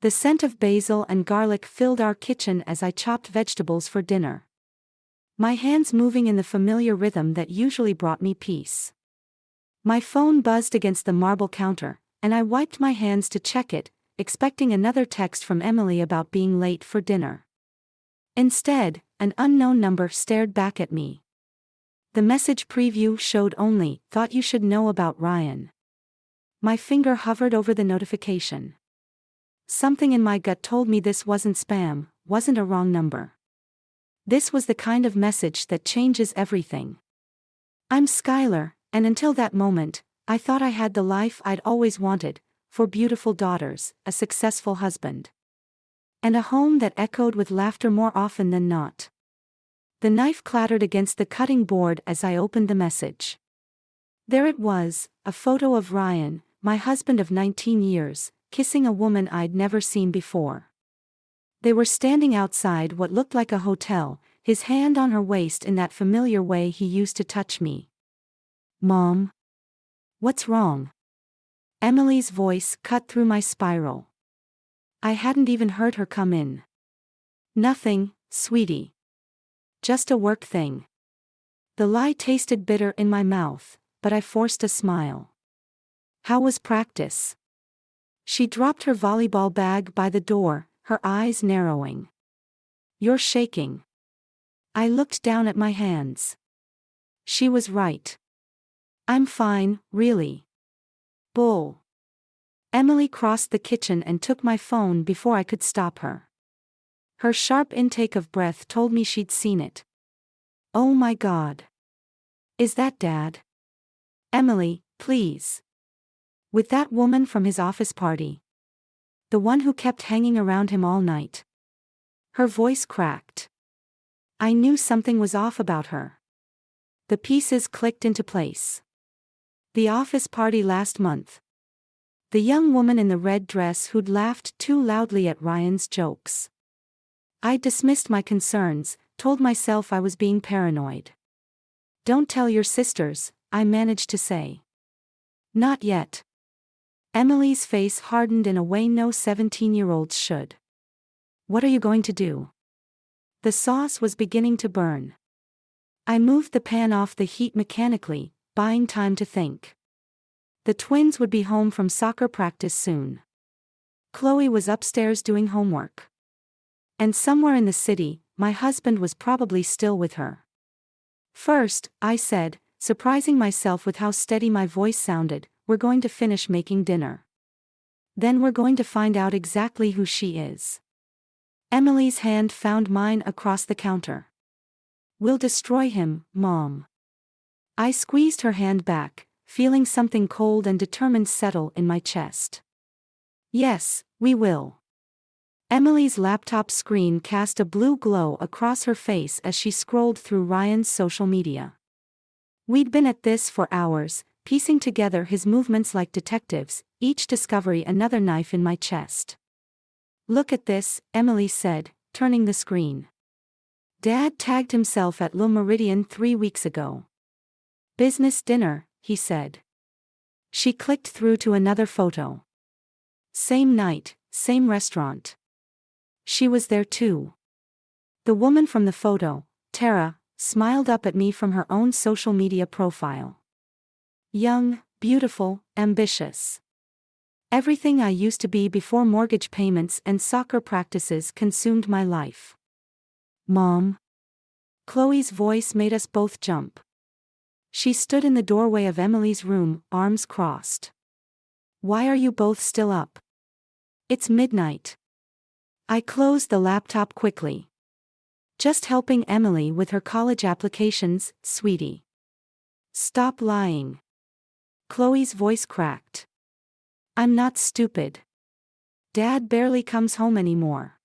The scent of basil and garlic filled our kitchen as I chopped vegetables for dinner. My hands moving in the familiar rhythm that usually brought me peace. My phone buzzed against the marble counter, and I wiped my hands to check it, expecting another text from Emily about being late for dinner. Instead, an unknown number stared back at me. The message preview showed only, "Thought you should know about Ryan." My finger hovered over the notification. Something in my gut told me this wasn't spam, wasn't a wrong number. This was the kind of message that changes everything. I'm Skylar, and until that moment, I thought I had the life I'd always wanted, 4 beautiful daughters, a successful husband, and a home that echoed with laughter more often than not. The knife clattered against the cutting board as I opened the message. There it was, a photo of Ryan, my husband of 19 years, kissing a woman I'd never seen before. They were standing outside what looked like a hotel, his hand on her waist in that familiar way he used to touch me. "Mom? What's wrong?" Emily's voice cut through my spiral. I hadn't even heard her come in. "Nothing, sweetie. Just a work thing." The lie tasted bitter in my mouth, but I forced a smile. "How was practice?" She dropped her volleyball bag by the door, her eyes narrowing. "You're shaking." I looked down at my hands. She was right. "I'm fine, really." Bull. Emily crossed the kitchen and took my phone before I could stop her. Her sharp intake of breath told me she'd seen it. "Oh my God. Is that Dad?" "Emily, please. With that woman from his office party. The one who kept hanging around him all night." Her voice cracked. I knew something was off about her. The pieces clicked into place. The office party last month. The young woman in the red dress who'd laughed too loudly at Ryan's jokes. I dismissed my concerns, told myself I was being paranoid. "Don't tell your sisters," I managed to say. "Not yet." Emily's face hardened in a way no 17-year-olds should. "What are you going to do?" The sauce was beginning to burn. I moved the pan off the heat mechanically, buying time to think. The twins would be home from soccer practice soon. Chloe was upstairs doing homework. And somewhere in the city, my husband was probably still with her. "First," I said, surprising myself with how steady my voice sounded, "we're going to finish making dinner. Then we're going to find out exactly who she is." Emily's hand found mine across the counter. "We'll destroy him, Mom." I squeezed her hand back, feeling something cold and determined settle in my chest. "Yes, we will." Emily's laptop screen cast a blue glow across her face as she scrolled through Ryan's social media. We'd been at this for hours, piecing together his movements like detectives, each discovery another knife in my chest. "Look at this," Emily said, turning the screen. "Dad tagged himself at Le Meridian 3 weeks ago. Business dinner," he said. She clicked through to another photo. Same night, same restaurant. She was there too. The woman from the photo, Tara, smiled up at me from her own social media profile. Young, beautiful, ambitious. Everything I used to be before mortgage payments and soccer practices consumed my life. "Mom?" Chloe's voice made us both jump. She stood in the doorway of Emily's room, arms crossed. "Why are you both still up?" "It's midnight." I closed the laptop quickly. "Just helping Emily with her college applications, sweetie." "Stop lying." Chloe's voice cracked. "I'm not stupid. Dad barely comes home anymore.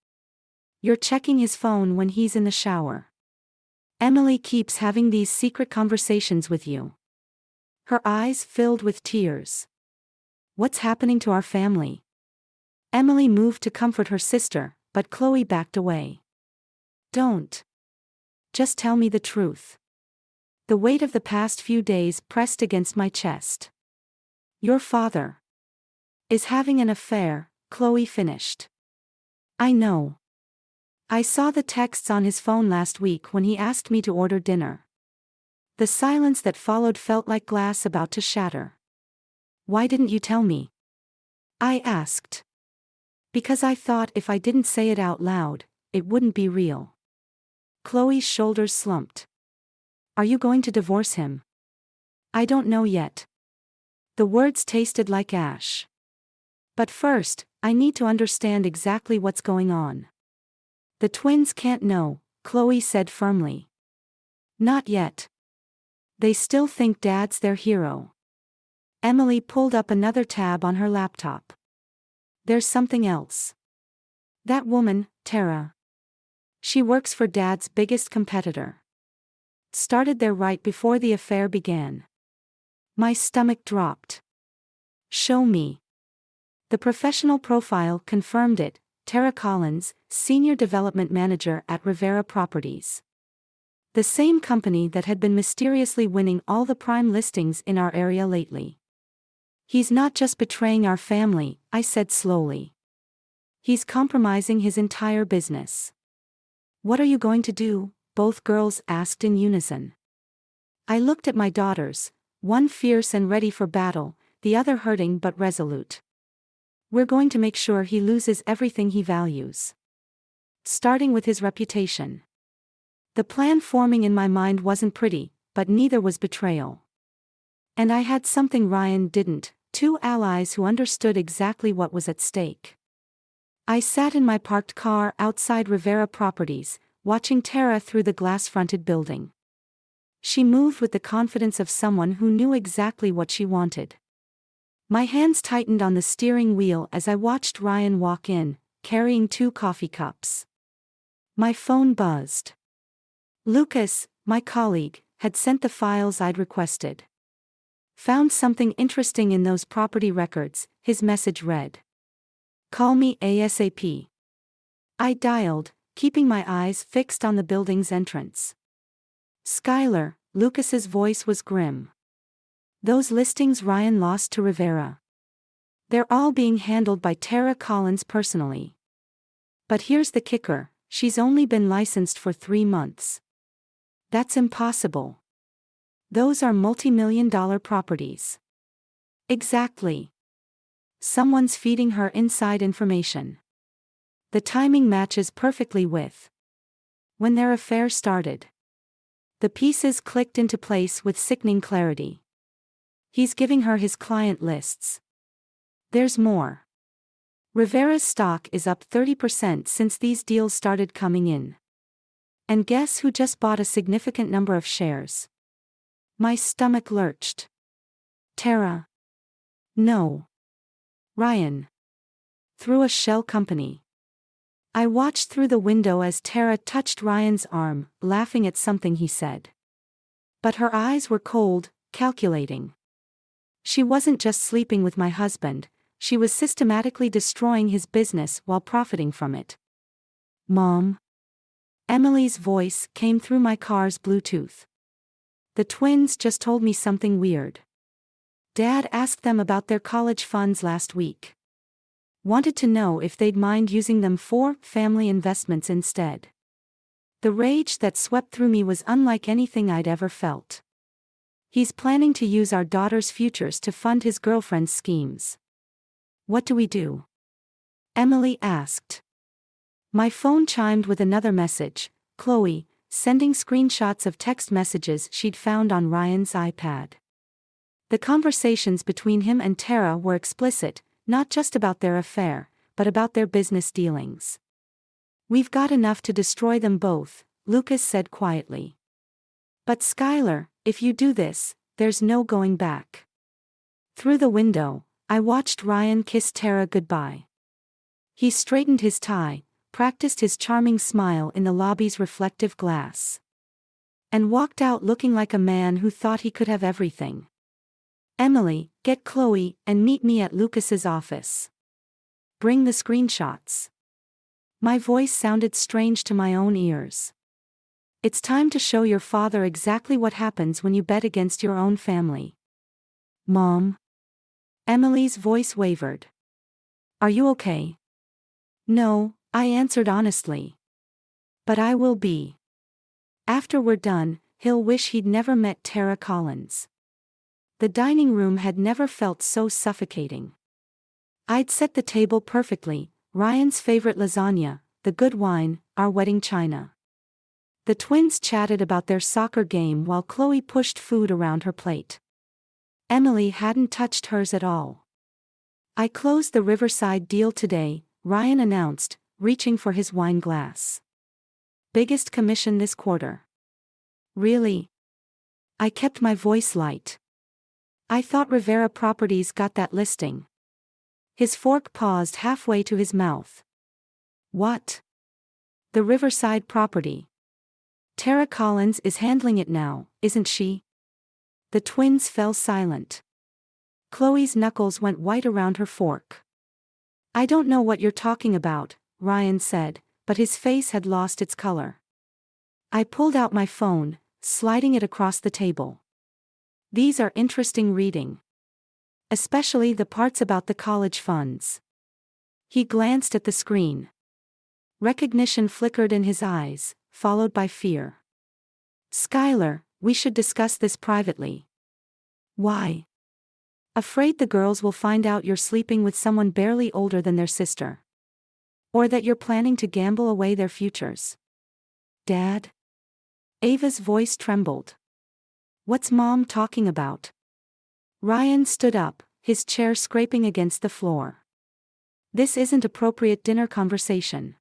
You're checking his phone when he's in the shower. Emily keeps having these secret conversations with you." Her eyes filled with tears. "What's happening to our family?" Emily moved to comfort her sister, but Chloe backed away. "Don't. Just tell me the truth." The weight of the past few days pressed against my chest. "Your father is having an affair," Chloe finished. I know. I saw the texts on his phone last week when he asked me to order dinner. The silence that followed felt like glass about to shatter. Why didn't you tell me? I asked. Because I thought if I didn't say it out loud, it wouldn't be real. Chloe's shoulders slumped. Are you going to divorce him? I don't know yet. The words tasted like ash. But first, I need to understand exactly what's going on. The twins can't know, Chloe said firmly. Not yet. They still think Dad's their hero. Emily pulled up another tab on her laptop. There's something else. That woman, Tara. She works for Dad's biggest competitor. Started there right before the affair began. My stomach dropped. Show me. The professional profile confirmed it. Tara Collins, Senior Development Manager at Rivera Properties. The same company that had been mysteriously winning all the prime listings in our area lately. He's not just betraying our family, I said slowly. He's compromising his entire business. What are you going to do? Both girls asked in unison. I looked at my daughters, one fierce and ready for battle, the other hurting but resolute. We're going to make sure he loses everything he values. Starting with his reputation. The plan forming in my mind wasn't pretty, but neither was betrayal. And I had something Ryan didn't, two allies who understood exactly what was at stake. I sat in my parked car outside Rivera Properties, watching Tara through the glass-fronted building. She moved with the confidence of someone who knew exactly what she wanted. My hands tightened on the steering wheel as I watched Ryan walk in, carrying 2 coffee cups. My phone buzzed. Lucas, my colleague, had sent the files I'd requested. Found something interesting in those property records, his message read. Call me ASAP. I dialed, keeping my eyes fixed on the building's entrance. Skylar, Lucas's voice was grim. Those listings Ryan lost to Rivera. They're all being handled by Tara Collins personally. But here's the kicker, she's only been licensed for 3 months. That's impossible. Those are multi-million-dollar properties. Exactly. Someone's feeding her inside information. The timing matches perfectly with when their affair started. The pieces clicked into place with sickening clarity. He's giving her his client lists. There's more. Rivera's stock is up 30% since these deals started coming in. And guess who just bought a significant number of shares? My stomach lurched. Tara. No. Ryan. Through a shell company. I watched through the window as Tara touched Ryan's arm, laughing at something he said. But her eyes were cold, calculating. She wasn't just sleeping with my husband, she was systematically destroying his business while profiting from it. Mom? Emily's voice came through my car's Bluetooth. The twins just told me something weird. Dad asked them about their college funds last week. Wanted to know if they'd mind using them for family investments instead. The rage that swept through me was unlike anything I'd ever felt. He's planning to use our daughter's futures to fund his girlfriend's schemes. What do we do? Emily asked. My phone chimed with another message, Chloe, sending screenshots of text messages she'd found on Ryan's iPad. The conversations between him and Tara were explicit, not just about their affair, but about their business dealings. We've got enough to destroy them both, Lucas said quietly. But Skylar, if you do this, there's no going back. Through the window, I watched Ryan kiss Tara goodbye. He straightened his tie, practiced his charming smile in the lobby's reflective glass, and walked out looking like a man who thought he could have everything. Emily, get Chloe and meet me at Lucas's office. Bring the screenshots. My voice sounded strange to my own ears. It's time to show your father exactly what happens when you bet against your own family. Mom? Emily's voice wavered. Are you okay? No, I answered honestly. But I will be. After we're done, he'll wish he'd never met Tara Collins. The dining room had never felt so suffocating. I'd set the table perfectly, Ryan's favorite lasagna, the good wine, our wedding china. The twins chatted about their soccer game while Chloe pushed food around her plate. Emily hadn't touched hers at all. I closed the Riverside deal today, Ryan announced, reaching for his wine glass. Biggest commission this quarter. Really? I kept my voice light. I thought Rivera Properties got that listing. His fork paused halfway to his mouth. What? The Riverside property. Tara Collins is handling it now, isn't she? The twins fell silent. Chloe's knuckles went white around her fork. I don't know what you're talking about, Ryan said, but his face had lost its color. I pulled out my phone, sliding it across the table. These are interesting reading. Especially the parts about the college funds. He glanced at the screen. Recognition flickered in his eyes, followed by fear. Skylar, we should discuss this privately. Why? Afraid the girls will find out you're sleeping with someone barely older than their sister. Or that you're planning to gamble away their futures. Dad? Ava's voice trembled. What's Mom talking about? Ryan stood up, his chair scraping against the floor. This isn't appropriate dinner conversation.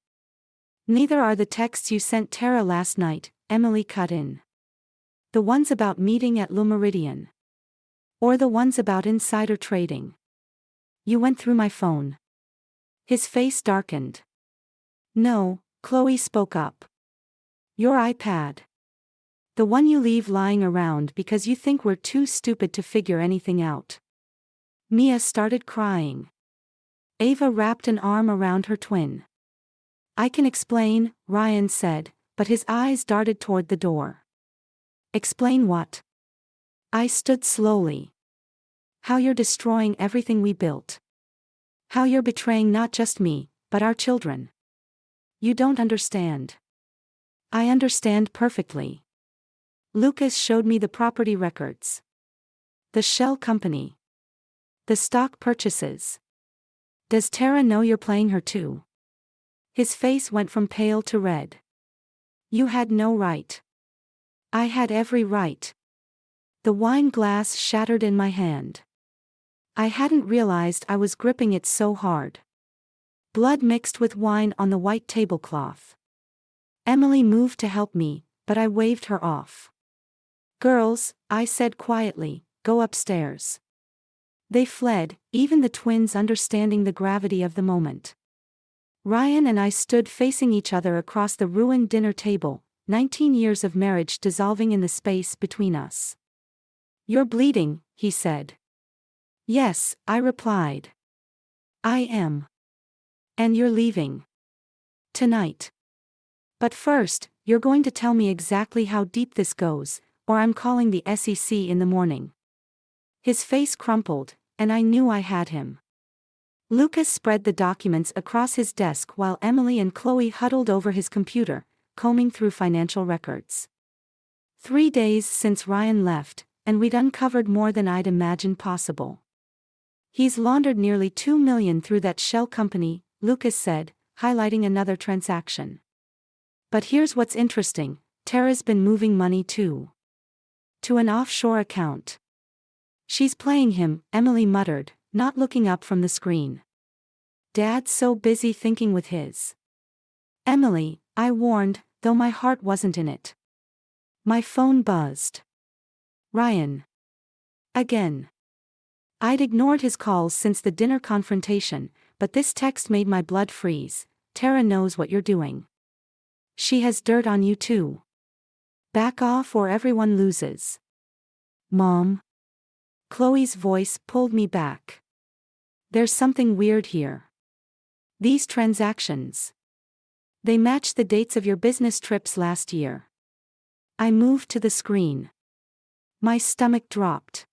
Neither are the texts you sent Tara last night, Emily cut in. The ones about meeting at Le Meridien. Or the ones about insider trading. You went through my phone. His face darkened. No, Chloe spoke up. Your iPad. The one you leave lying around because you think we're too stupid to figure anything out. Mia started crying. Ava wrapped an arm around her twin. I can explain, Ryan said, but his eyes darted toward the door. Explain what? I stood slowly. How you're destroying everything we built. How you're betraying not just me, but our children. You don't understand. I understand perfectly. Lucas showed me the property records. The shell company. The stock purchases. Does Tara know you're playing her too? His face went from pale to red. You had no right. I had every right. The wine glass shattered in my hand. I hadn't realized I was gripping it so hard. Blood mixed with wine on the white tablecloth. Emily moved to help me, but I waved her off. Girls, I said quietly, go upstairs. They fled, even the twins understanding the gravity of the moment. Ryan and I stood facing each other across the ruined dinner table, 19 years of marriage dissolving in the space between us. You're bleeding, he said. Yes, I replied. I am. And you're leaving. Tonight. But first, you're going to tell me exactly how deep this goes, or I'm calling the SEC in the morning. His face crumpled, and I knew I had him. Lucas spread the documents across his desk while Emily and Chloe huddled over his computer, combing through financial records. 3 days since Ryan left, and we'd uncovered more than I'd imagined possible. He's laundered nearly $2 million through that shell company, Lucas said, highlighting another transaction. But here's what's interesting, Tara's been moving money too. To an offshore account. She's playing him, Emily muttered, not looking up from the screen. Dad's so busy thinking with his. Emily, I warned, though my heart wasn't in it. My phone buzzed. Ryan. Again. I'd ignored his calls since the dinner confrontation, but this text made my blood freeze. Tara knows what you're doing. She has dirt on you too. Back off or everyone loses. Mom. Chloe's voice pulled me back. There's something weird here. These transactions. They match the dates of your business trips last year. I moved to the screen. My stomach dropped.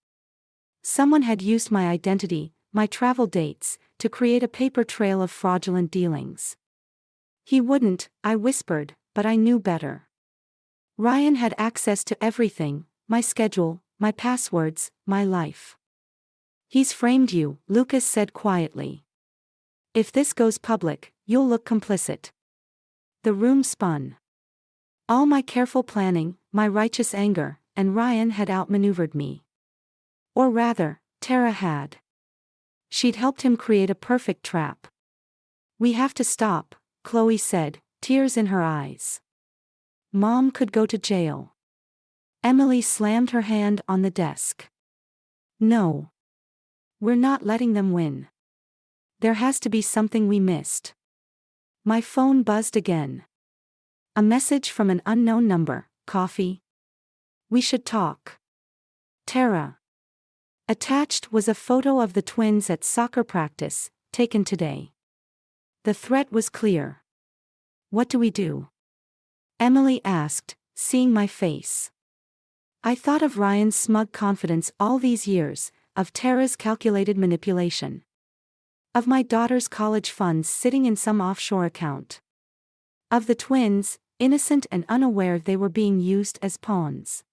Someone had used my identity, my travel dates, to create a paper trail of fraudulent dealings. He wouldn't, I whispered, but I knew better. Ryan had access to everything, my schedule, my passwords, my life. He's framed you, Lucas said quietly. If this goes public, you'll look complicit. The room spun. All my careful planning, my righteous anger, and Ryan had outmaneuvered me. Or rather, Tara had. She'd helped him create a perfect trap. We have to stop, Chloe said, tears in her eyes. Mom could go to jail. Emily slammed her hand on the desk. No. We're not letting them win. There has to be something we missed. My phone buzzed again. A message from an unknown number. Coffee? We should talk. Tara. Attached was a photo of the twins at soccer practice, taken today. The threat was clear. What do we do? Emily asked, seeing my face. I thought of Ryan's smug confidence all these years, of Tara's calculated manipulation. Of my daughter's college funds sitting in some offshore account. Of the twins, innocent and unaware they were being used as pawns.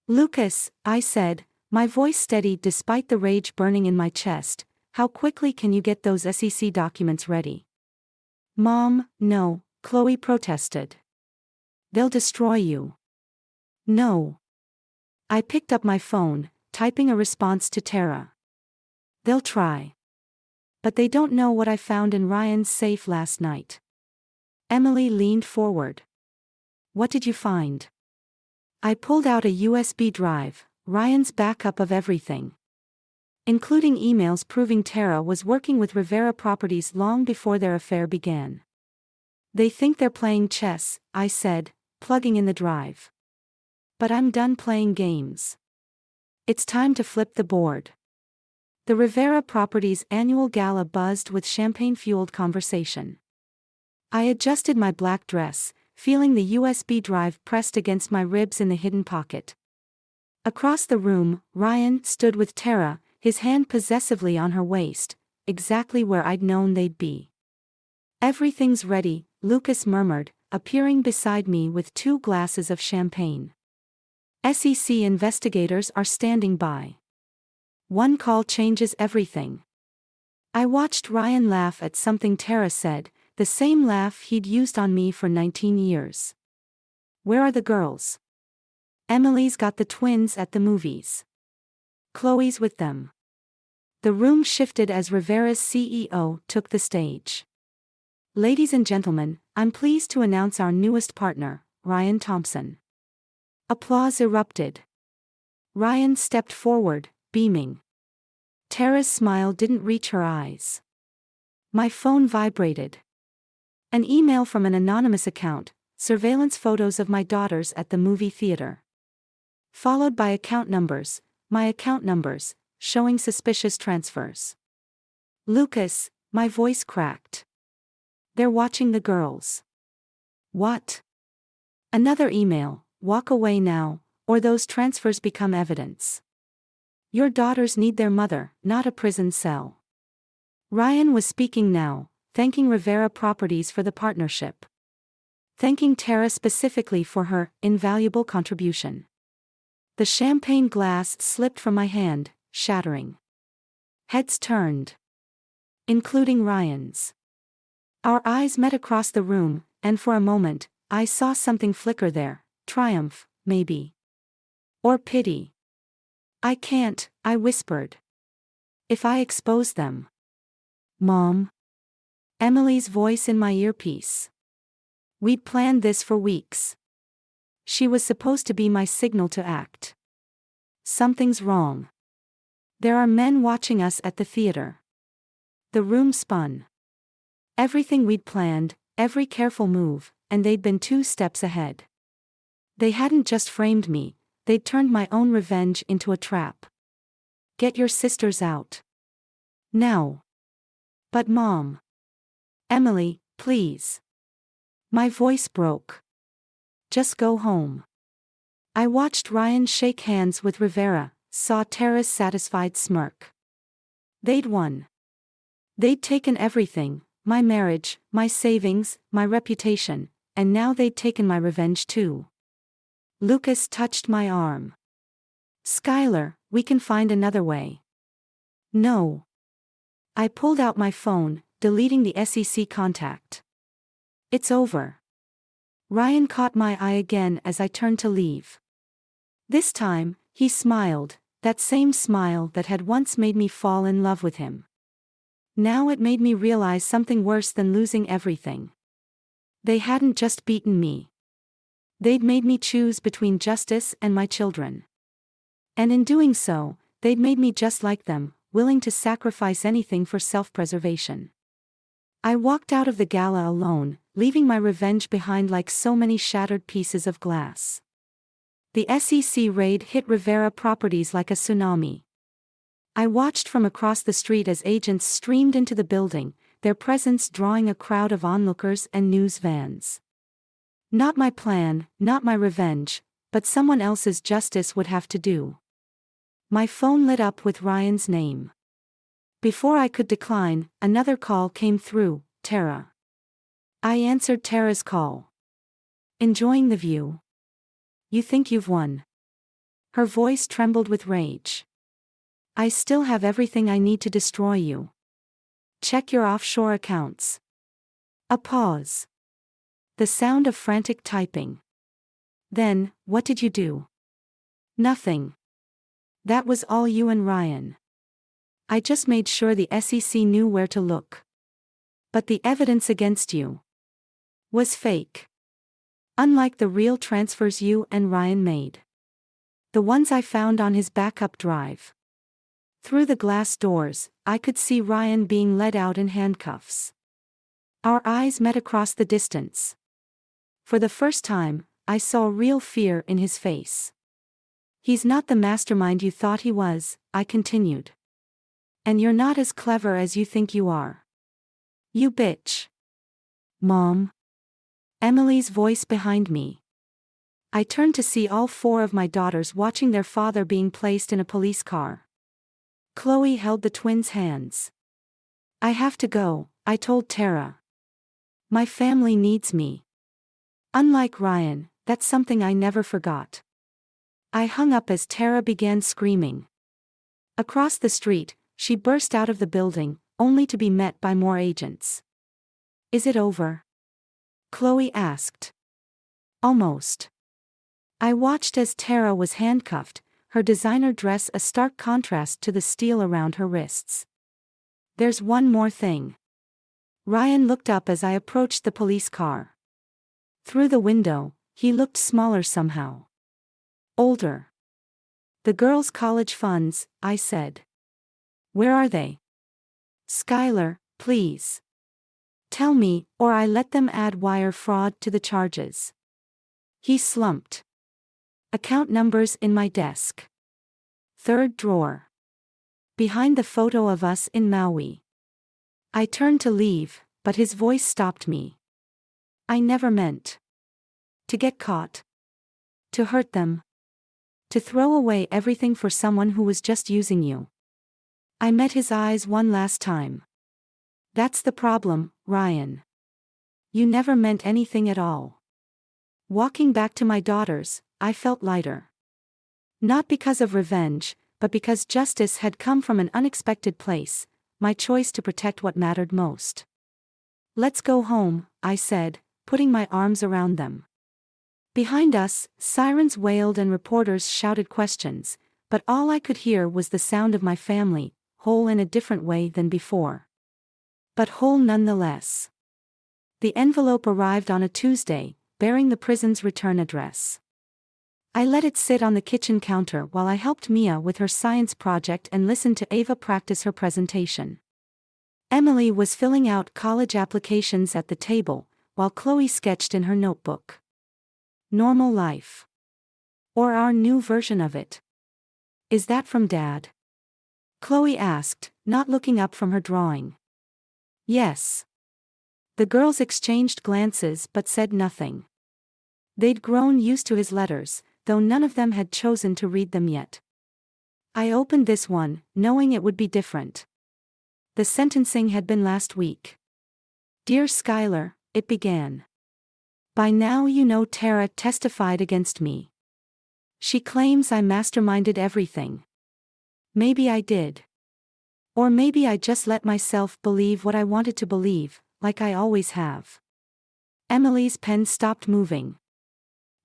Lucas, I said, my voice steady despite the rage burning in my chest, how quickly can you get those SEC documents ready? Mom, no, Chloe protested. They'll destroy you. No. I picked up my phone, typing a response to Tara. They'll try. But they don't know what I found in Ryan's safe last night. Emily leaned forward. What did you find? I pulled out a USB drive, Ryan's backup of everything. Including emails proving Tara was working with Rivera Properties long before their affair began. They think they're playing chess, I said, plugging in the drive. But I'm done playing games. It's time to flip the board. The Rivera Properties annual gala buzzed with champagne-fueled conversation. I adjusted my black dress, feeling the USB drive pressed against my ribs in the hidden pocket. Across the room, Ryan stood with Tara, his hand possessively on her waist, exactly where I'd known they'd be. Everything's ready, Lucas murmured, appearing beside me with 2 glasses of champagne. SEC investigators are standing by. One call changes everything. I watched Ryan laugh at something Tara said, the same laugh he'd used on me for 19 years. Where are the girls? Emily's got the twins at the movies. Chloe's with them. The room shifted as Rivera's CEO took the stage. Ladies and gentlemen, I'm pleased to announce our newest partner, Ryan Thompson. Applause erupted. Ryan stepped forward, beaming. Tara's smile didn't reach her eyes. My phone vibrated. An email from an anonymous account, surveillance photos of my daughters at the movie theater. Followed by my account numbers, showing suspicious transfers. Lucas, my voice cracked. They're watching the girls. What? Another email, walk away now, or those transfers become evidence. Your daughters need their mother, not a prison cell. Ryan was speaking now, thanking Rivera Properties for the partnership. Thanking Tara specifically for her invaluable contribution. The champagne glass slipped from my hand, shattering. Heads turned. Including Ryan's. Our eyes met across the room, and for a moment, I saw something flicker there, triumph, maybe. Or pity. I can't, I whispered. If I expose them. Mom. Emily's voice in my earpiece. We'd planned this for weeks. She was supposed to be my signal to act. Something's wrong. There are men watching us at the theater. The room spun. Everything we'd planned, every careful move, and they'd been 2 steps ahead. They hadn't just framed me, they'd turned my own revenge into a trap. Get your sisters out. Now. But Mom. Emily, please. My voice broke. Just go home. I watched Ryan shake hands with Rivera, saw Tara's satisfied smirk. They'd won. They'd taken everything, my marriage, my savings, my reputation, and now they'd taken my revenge too. Lucas touched my arm. Skylar, we can find another way. No. I pulled out my phone, deleting the SEC contact. It's over. Ryan caught my eye again as I turned to leave. This time, he smiled, that same smile that had once made me fall in love with him. Now it made me realize something worse than losing everything. They hadn't just beaten me. They'd made me choose between justice and my children. And in doing so, they'd made me just like them, willing to sacrifice anything for self-preservation. I walked out of the gala alone, leaving my revenge behind like so many shattered pieces of glass. The SEC raid hit Rivera Properties like a tsunami. I watched from across the street as agents streamed into the building, their presence drawing a crowd of onlookers and news vans. Not my plan, not my revenge, but someone else's justice would have to do. My phone lit up with Ryan's name. Before I could decline, another call came through, Tara. I answered Tara's call. Enjoying the view? You think you've won? Her voice trembled with rage. I still have everything I need to destroy you. Check your offshore accounts. A pause. The sound of frantic typing. Then, what did you do? Nothing. That was all you and Ryan. I just made sure the SEC knew where to look. But the evidence against you was fake. Unlike the real transfers you and Ryan made. The ones I found on his backup drive. Through the glass doors, I could see Ryan being led out in handcuffs. Our eyes met across the distance. For the first time, I saw real fear in his face. He's not the mastermind you thought he was, I continued. And you're not as clever as you think you are. You bitch. Mom. Emily's voice behind me. I turned to see all four of my daughters watching their father being placed in a police car. Chloe held the twins' hands. I have to go, I told Tara. My family needs me. Unlike Ryan, that's something I never forgot. I hung up as Tara began screaming. Across the street, she burst out of the building, only to be met by more agents. Is it over? Chloe asked. Almost. I watched as Tara was handcuffed, her designer dress a stark contrast to the steel around her wrists. There's one more thing. Ryan looked up as I approached the police car. Through the window, he looked smaller somehow. Older. The girls' college funds, I said. Where are they? Skylar, please. Tell me, or I let them add wire fraud to the charges. He slumped. Account numbers in my desk. Third drawer. Behind the photo of us in Maui. I turned to leave, but his voice stopped me. I never meant to get caught. To hurt them. To throw away everything for someone who was just using you. I met his eyes one last time. That's the problem, Ryan. You never meant anything at all. Walking back to my daughters, I felt lighter. Not because of revenge, but because justice had come from an unexpected place, my choice to protect what mattered most. Let's go home, I said, putting my arms around them. Behind us, sirens wailed and reporters shouted questions, but all I could hear was the sound of my family, whole in a different way than before. But whole nonetheless. The envelope arrived on a Tuesday, bearing the prison's return address. I let it sit on the kitchen counter while I helped Mia with her science project and listened to Ava practice her presentation. Emily was filling out college applications at the table, while Chloe sketched in her notebook. Normal life. Or our new version of it. Is that from Dad? Chloe asked, not looking up from her drawing. Yes. The girls exchanged glances but said nothing. They'd grown used to his letters, though none of them had chosen to read them yet. I opened this one, knowing it would be different. The sentencing had been last week. Dear Skylar, it began. By now you know Tara testified against me. She claims I masterminded everything. Maybe I did. Or maybe I just let myself believe what I wanted to believe, like I always have. Emily's pen stopped moving.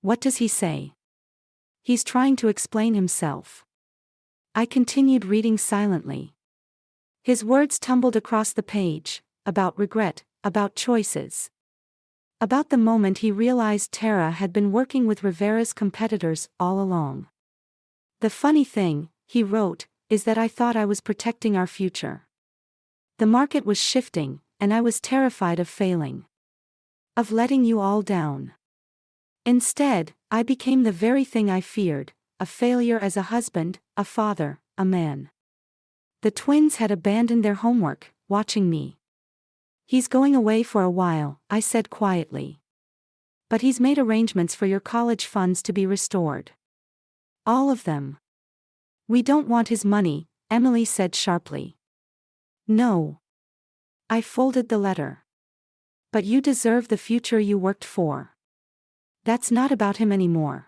What does he say? He's trying to explain himself. I continued reading silently. His words tumbled across the page, about regret, about choices. About the moment he realized Tara had been working with Rivera's competitors all along. The funny thing, he wrote, is that I thought I was protecting our future. The market was shifting, and I was terrified of failing. Of letting you all down. Instead, I became the very thing I feared, a failure as a husband, a father, a man. The twins had abandoned their homework, watching me. He's going away for a while, I said quietly. But he's made arrangements for your college funds to be restored. All of them. We don't want his money, Emily said sharply. No. I folded the letter. But you deserve the future you worked for. That's not about him anymore.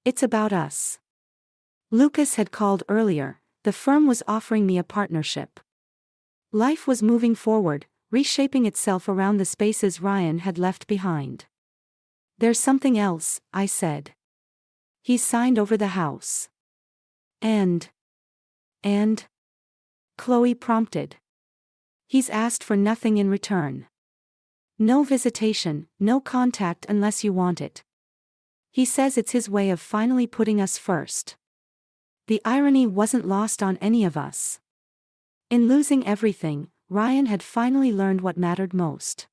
It's about us. Lucas had called earlier, the firm was offering me a partnership. Life was moving forward, reshaping itself around the spaces Ryan had left behind. There's something else, I said. He's signed over the house. And? Chloe prompted. He's asked for nothing in return. No visitation, no contact unless you want it. He says it's his way of finally putting us first. The irony wasn't lost on any of us. In losing everything, Ryan had finally learned what mattered most.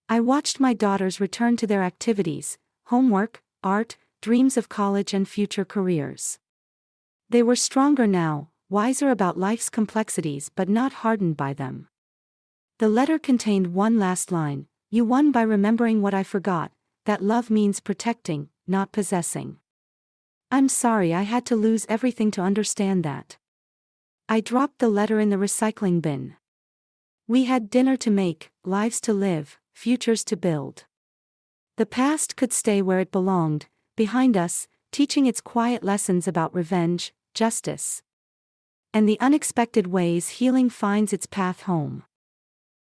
I watched my daughters return to their activities, homework, art, dreams of college and future careers. They were stronger now, wiser about life's complexities but not hardened by them. The letter contained one last line: you won by remembering what I forgot, that love means protecting, not possessing. I'm sorry I had to lose everything to understand that. I dropped the letter in the recycling bin. We had dinner to make, lives to live, futures to build. The past could stay where it belonged, behind us, teaching its quiet lessons about revenge, justice, and the unexpected ways healing finds its path home.